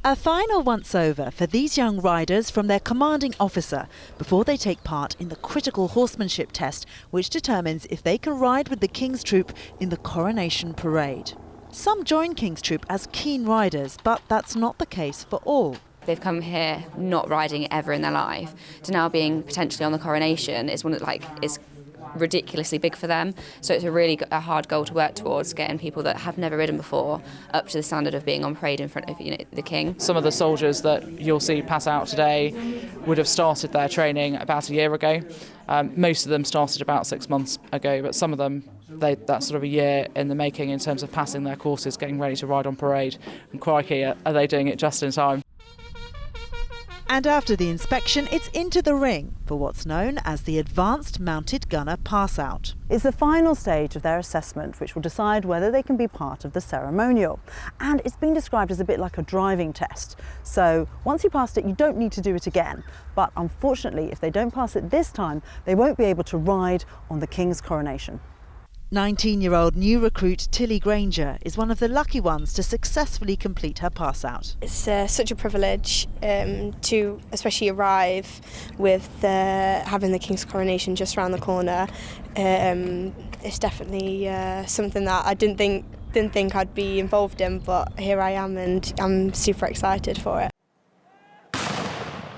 A final once-over for these young riders from their commanding officer before they take part in the critical horsemanship test, which determines if they can ride with the King's Troop in the coronation parade. Some join King's Troop as keen riders, but that's not the case for all. They've come here not riding ever in their life to now being potentially on the coronation is one that is ridiculously big for them. So it's a hard goal to work towards, getting people that have never ridden before up to the standard of being on parade in front of the King. Some of the soldiers that you'll see pass out today would have started their training about a year ago. Most of them started about 6 months ago, but some of them, that's sort of a year in the making in terms of passing their courses, getting ready to ride on parade. And crikey, are they doing it just in time. And after the inspection, it's into the ring for what's known as the Advanced Mounted Gunner Pass-Out. It's the final stage of their assessment which will decide whether they can be part of the ceremonial. And it's been described as a bit like a driving test. So once you passed it, you don't need to do it again. But unfortunately, if they don't pass it this time, they won't be able to ride on the King's coronation. 19-year-old new recruit Tilly Grainger is one of the lucky ones to successfully complete her pass-out. It's such a privilege to especially arrive with having the King's coronation just around the corner. It's definitely something that I didn't think I'd be involved in, but here I am and I'm super excited for it.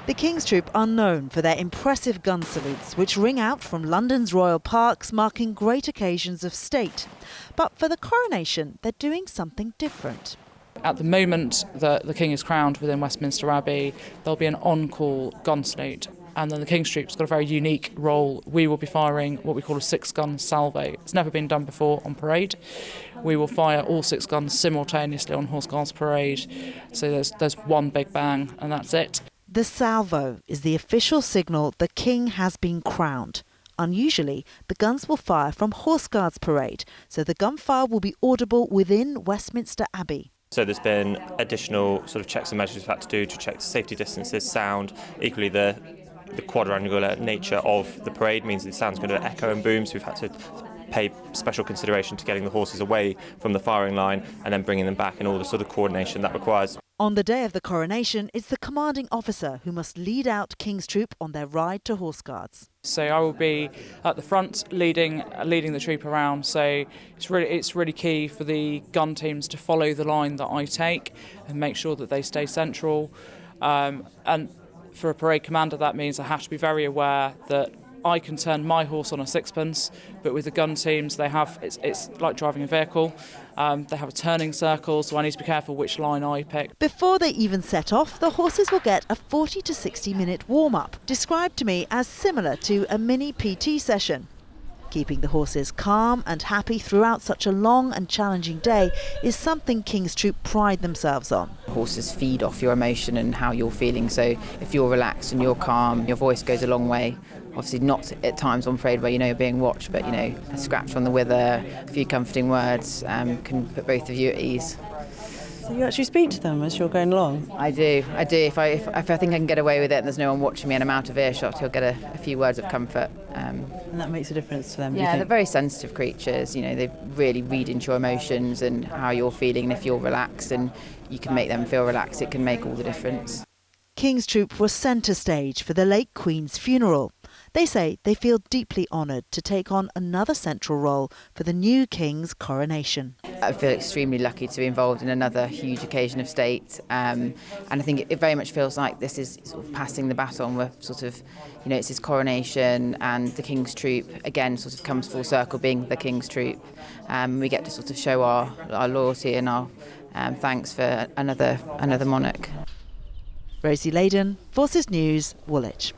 The King's Troop are known for their impressive gun salutes, which ring out from London's royal parks, marking great occasions of state. But for the coronation, they're doing something different. At the moment that the King is crowned within Westminster Abbey, there'll be an on-call gun salute. And then the King's Troop's got a very unique role. We will be firing what we call a 6-gun salvo. It's never been done before on parade. We will fire all 6 guns simultaneously on Horse Guards Parade. So there's one big bang and that's it. The salvo is the official signal the King has been crowned. Unusually, the guns will fire from Horse Guards Parade, so the gunfire will be audible within Westminster Abbey. So there's been additional sort of checks and measures we've had to do to check safety distances, sound. Equally, the quadrangular nature of the parade means the sound's going to echo and boom, so we've had to pay special consideration to getting the horses away from the firing line and then bringing them back and all the sort of coordination that requires. On the day of the coronation, it's the commanding officer who must lead out King's Troop on their ride to Horse Guards. So I will be at the front leading the troop around. So it's really key for the gun teams to follow the line that I take and make sure that they stay central. And for a parade commander, that means I have to be very aware that I can turn my horse on a sixpence, but with the gun teams, it's like driving a vehicle. They have a turning circle, so I need to be careful which line I pick. Before they even set off, the horses will get a 40 to 60 minute warm-up, described to me as similar to a mini PT session. Keeping the horses calm and happy throughout such a long and challenging day is something King's Troop pride themselves on. Horses feed off your emotion and how you're feeling, so if you're relaxed and you're calm, your voice goes a long way. Obviously not at times on parade where you know you're being watched, but a scratch on the wither, a few comforting words can put both of you at ease. So you actually speak to them as you're going along? I do. If I think I can get away with it and there's no one watching me and I'm out of earshot, he'll get a few words of comfort. And that makes a difference to them, do you Yeah, think? they're very sensitive creatures. They really read into your emotions and how you're feeling, and if you're relaxed and you can make them feel relaxed, it can make all the difference. King's Troop was centre stage for the late Queen's funeral. They say they feel deeply honoured to take on another central role for the new King's coronation. I feel extremely lucky to be involved in another huge occasion of state, and I think it very much feels like this is sort of passing the baton. We're sort of, it's his coronation, and the King's Troop again sort of comes full circle, being the King's Troop. We get to sort of show our loyalty and our thanks for another monarch. Rosie Layden, Forces News, Woolwich.